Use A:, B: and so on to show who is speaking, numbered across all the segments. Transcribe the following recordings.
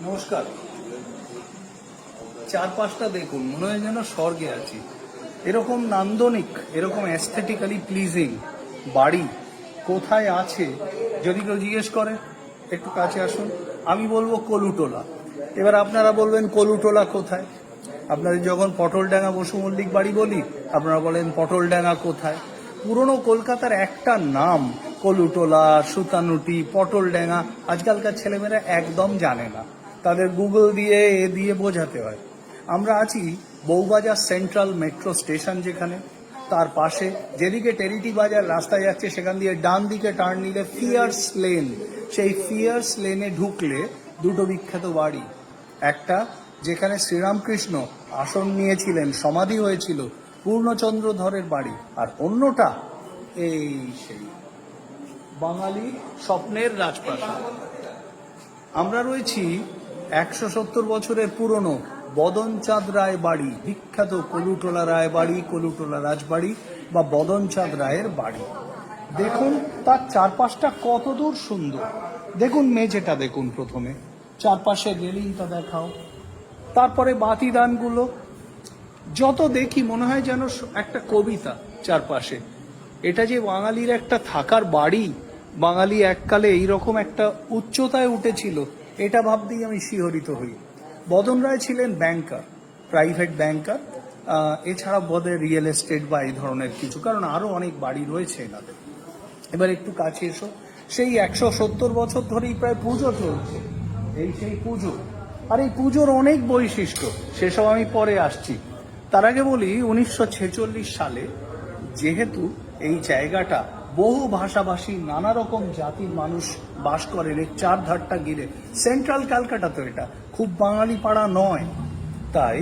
A: নমস্কার। চারপাশটা দেখুন, মনে হয় যেন স্বর্গে আছি। এরকম নান্দনিক, এরকম অ্যাস্থেটিক্যালি প্লিজিং বাড়ি কোথায় আছে যদি কেউ জিজ্ঞেস করে, একটু কাছে আসুন, আমি বলবো কলুটোলা। এবার আপনারা বলবেন কলুটোলা কোথায়? আপনাদের যখন পটলডাঙ্গা বসু মল্লিক বাড়ি বলি, আপনারা বলেন পটলডাঙ্গা কোথায়। পুরনো কলকাতার একটা নাম কলুটোলা, সুতানুটি, পটলডাঙ্গা আজকালকার ছেলেমেয়েরা একদম জানে না, তাদের গুগল দিয়ে দিয়ে বোঝাতে হয়। আমরা আছি বউবাজার সেন্ট্রাল মেট্রো স্টেশন, যেখানে তার পাশে যেদিকে টেরিটি বাজার রাস্তা যাচ্ছে সেখান দিয়ে ডান দিকে টার্ন নিলে ফিয়ার্স লেন, সেই ফিয়ার্স লেনে ঢুকলে দুটো বিখ্যাত বাড়ি, একটা যেখানে শ্রীরামকৃষ্ণ আসন নিয়েছিলেন, সমাধি হয়েছিল, পূর্ণচন্দ্র ধরের বাড়ি, আর অন্যটা এই সেই বাঙালি স্বপ্নের রাজপ্রাসাদ। আমরা রয়েছি 170 বছরের পুরনো বদনচাঁদ রায় বাড়ি, বিখ্যাত কলুটোলা রায় বাড়ি, কলুটোলা রাজবাড়ি বা বদনচাঁদ রায়ের বাড়ি। দেখুন তার চারপাশটা কতদূর সুন্দর। দেখুন মেঝেটা দেখুন, প্রথমে চারপাশে রেলিংটা দেখাও, তারপরে বাতিদানগুলো, যত দেখি মনে হয় যেন একটা কবিতা চারপাশে। এটা যে বাঙালির একটা থাকার বাড়ি, বাঙালি এককালে এইরকম একটা উচ্চতায় উঠেছিল, এটা ভাবতেই আমি শিহরিত হই। বদন রায় ছিলেন ব্যাংকার, প্রাইভেট ব্যাংকার, এছাড়া বোধহয় রিয়েল এস্টেট বা এই ধরনের কিছু, কারণ আরো অনেক বাড়ি রয়েছে এনাদের। এবার একটু কাছে এসো, সেই 170 বছর ধরেই প্রায় পুজো চলছে, এই সেই পুজো। আর এই পুজোর অনেক বৈশিষ্ট্য, সেসব আমি পরে আসছি। তার আগে বলি 1946 সালে যেহেতু এই জায়গাটা বহু ভাষাভাষী, নানা রকম জাতির মানুষ বাস করেন, এর চারধারটা ঘিরে সেন্ট্রাল ক্যালকাটা, তো এটা খুব বাঙালি পাড়া নয়। তাই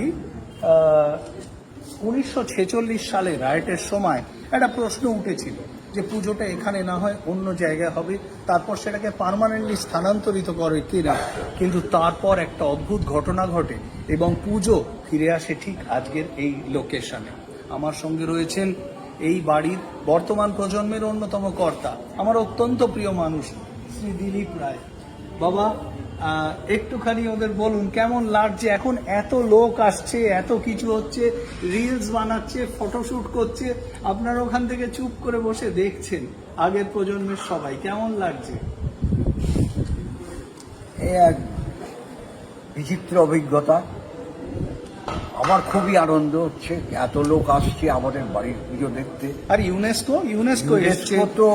A: 1946 সালে রাইটের সময় একটা প্রশ্ন উঠেছিল যে পুজোটা এখানে না হয় অন্য জায়গায় হবে, তারপর সেটাকে পার্মানেন্টলি স্থানান্তরিত করে কিনা। কিন্তু তারপর একটা অদ্ভুত ঘটনা ঘটে এবং পুজো ফিরে আসে ঠিক আজকের এই লোকেশনে। আমার সঙ্গে রয়েছেন এই বাড়ির বর্তমান প্রজন্মের অন্যতম কর্তা, আমার অত্যন্ত প্রিয় মানুষ, শ্রী দিলীপ রায়। বাবা, একটুখানি ওদের বলুন কেমন লাগছে এখন, এত লোক আসছে, এত কিছু হচ্ছে, রিলস বানাচ্ছে, ফটোশুট করছে, আপনারা ওখান থেকে চুপ করে বসে দেখছেন, আগের প্রজন্মের সবাই, কেমন লাগছে?
B: এক বিচিত্র অভিজ্ঞতা। আমার খুবই আনন্দ হচ্ছে, এত লোক আসছে আমাদের বাড়ির পুজো দেখতে।
A: আর ইউনেস্কো এসছে,
B: তো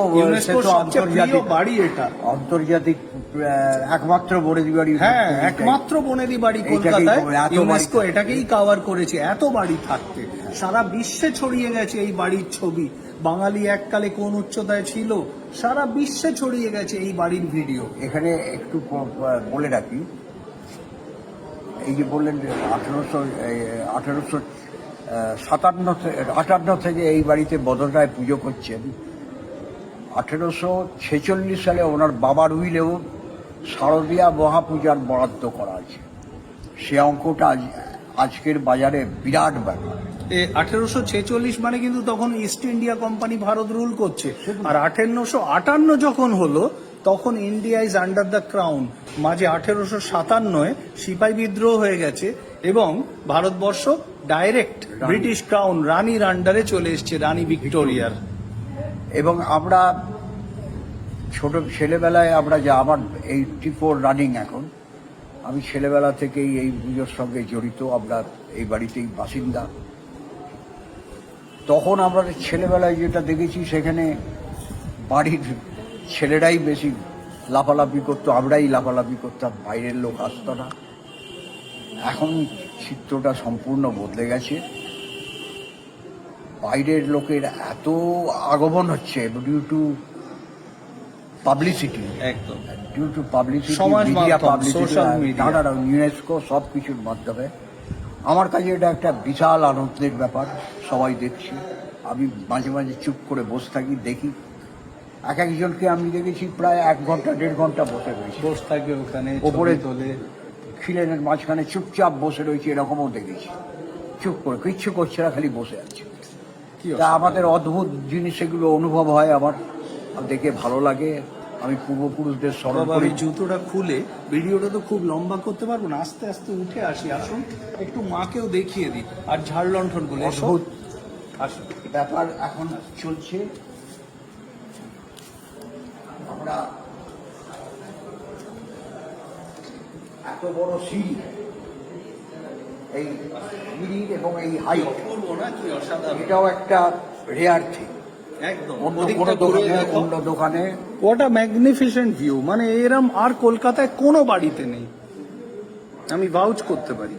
A: আন্তর্জাতিক বাড়ি, এটা
B: আন্তর্জাতিক একমাত্র বনেদি বাড়ি।
A: হ্যাঁ, একমাত্র বনেদি বাড়ি কলকাতায়, ইউনেস্কো এটাকেই কভার করেছে। এত বাড়ি থাকতে সারা বিশ্বে ছড়িয়ে গেছে এই বাড়ির ছবি। বাঙালি এককালে কোন উচ্চতায় ছিল, সারা বিশ্বে ছড়িয়ে গেছে এই বাড়ির ভিডিও।
B: এখানে একটু বলে রাখি, এই যে বললেন 1858 থেকে এই বাড়িতে বদন রায় পুজো করছেন। 1846 সালে ওনার বাবার উইলেও শারদীয়া মহাপূজার বরাদ্দ করা আছে। সে অঙ্কটা আজকের বাজারে বিরাট ব্যাপার।
A: 1846 মানে কিন্তু তখন east India company Bharat rule করছে। আর 1858 যখন হলো তখন India is under the crown. মাঝে 1857 সিপাহী বিদ্রোহ হয়ে গেছে এবং ভারতবর্ষ ডাইরেক্ট ব্রিটিশ ক্রাউন রানীর আন্ডারে চলে এসছে, রানী ভিক্টোরিয়ার।
B: এবং আমরা ছোট ছেলেবেলায় আমার 84 রানিং এখন, আমি ছেলেবেলা থেকেই এই পুজোর সঙ্গে জড়িত। আমরা এই বাড়িতেই বাসিন্দা। তখন আমরা ছেলেবেলায় যেটা দেখেছি, সেখানে বাড়ির ছেলেরাই বেশি লাফালাফি করতো, আমরাই লাফালাফি করতাম, বাইরের লোক আসতো না। এখন চিত্রটা সম্পূর্ণ বদলে গেছে। বাইরের লোকের এত আগমন হচ্ছে ডিউ টু পাবলিসিটি,
A: একদম
B: ডিউ টু পাবলিসিটি,
A: সমাজ
B: মিডিয়া
A: মাধ্যম,
B: পাবলিসিটি,
A: সোশ্যাল মিডিয়া,
B: ইউনেস্কো, সব কিছুর মাধ্যমে। আমার কাছে এটা একটা বিশাল আনন্দের ব্যাপার। সবাই দেখছি, আমি মাঝে মাঝে চুপ করে বসে থাকি, দেখি। এক একজনকে আমি দেখেছি প্রায় 1 ঘন্টা 1.5 ঘন্টা বসে রয়েছে,
A: বসে থাকে ওখানে,
B: ওপরে
A: তোলে,
B: খিলেনের মাঝখানে চুপচাপ বসে রয়েছে, এরকমও দেখেছি। চুপ করে কিচ্ছু করছে না, খালি বসে আছে। তা আমাদের অদ্ভুত জিনিস এগুলো অনুভব হয়, আমার দেখে ভালো লাগে। আমি পূর্বপুরুষদের স্মরণ
A: বাবা,
B: করি।
A: আমি জুতোটা খুলে ভিডিওটা তো খুব লম্বা করতে পারবো না, আস্তে আস্তে উঠে আসি। আসুন একটু মাকেও দেখিয়ে দিই, আর ঝাড় লণ্ঠন গুলো
B: অদ্ভুত
A: আসুন।
B: ব্যাপার এখন চলছে। আমরা এত বড় সিঁড়ি, এই সিঁড়ি এবং এই হাইট,
A: অপূর্ব না, কি অসাধারণ,
B: এটাও একটা রেয়ার থিং।
A: একদম।
B: অন্য
A: ওদিকটা
B: কোনো
A: ঘুরে
B: দোকানে,
A: দেখো।
B: অন্য দোকানে
A: হোয়াট আ ম্যাগনিফিসেন্ট ভিউ, মানে এরম আর কলকাতায় কোনো বাড়িতে নেই, আমি ভাউচ করতে পারি।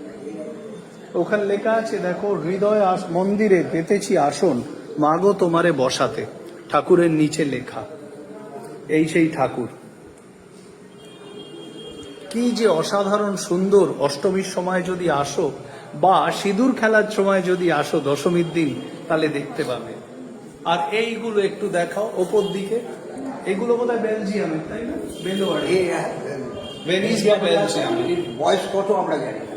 A: ওখানে লেখা আছে দেখো, হৃদয় মন্দিরে পেতেছি আসন, মাগো তোমারে বসাতে, ঠাকুরের নিচে লেখা। এই সেই ঠাকুর, কি যে অসাধারণ সুন্দর। অষ্টমীর সময় যদি আসো বা সিঁদুর খেলার সময় যদি আসো দশমীর দিন, তাহলে দেখতে পাবে। আর এইগুলো একটু দেখাও ওপর দিকে, এগুলো বোধহয় বেলজিয়ামের, তাই না? বেলোয়ার, ভেনিস বা বেলজিয়াম।
B: এর বয়স কত আমরা জানি না।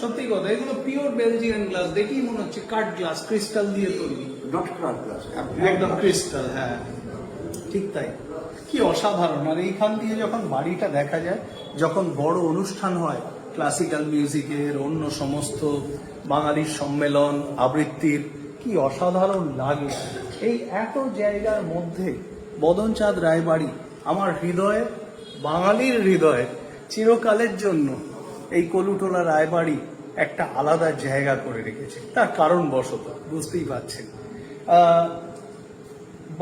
A: সত্যি কথা, এগুলো পিওর বেলজিয়ান গ্লাস, দেখেই মনে হচ্ছে কাঠ গ্লাস, ক্রিস্টাল দিয়ে তৈরি।
B: নট ক্লাস গ্লাস,
A: একদম ক্রিস্টাল, হ্যাঁ ঠিক তাই। কি অসাধারণ। আর এইখান দিয়ে যখন বাড়িটা দেখা যায়, যখন বড় অনুষ্ঠান হয় ক্লাসিক্যাল মিউজিকের, অন্য সমস্ত বাঙালির সম্মেলন আবৃত্তির, কি অসাধারণ লাগে। এই এত জায়গার মধ্যে বদনচাঁদ রায়বাড়ি আমার হৃদয়ে, বাঙালির হৃদয়ে চিরকালের জন্য এই কলুটোলা রায়বাড়ি একটা আলাদা জায়গা করে রেখেছে। তার কারণ বশত বুঝতেই পারছেন।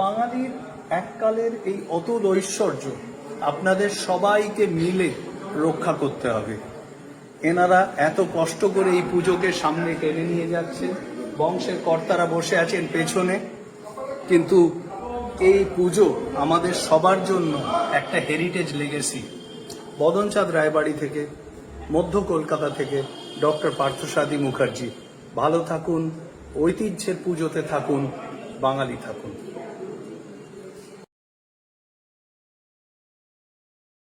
A: বাঙালির এককালের এই অতুল ঐশ্বর্য আপনাদের সবাইকে মিলে রক্ষা করতে হবে। এনারা এত কষ্ট করে এই পুজোকে সামনে টেনে নিয়ে যাচ্ছেন, বংশের কর্তারা বসে আছেন পেছনে, কিন্তু এই পুজো আমাদের সবার জন্য একটা হেরিটেজ লেগেসি। বদনচাঁদ রায়বাড়ি থেকে, মধ্য কলকাতা থেকে ডক্টর পার্থসারথী মুখার্জি। ভালো থাকুন, ঐতিহ্যের পুজোতে থাকুন, বাঙালি থাকুন।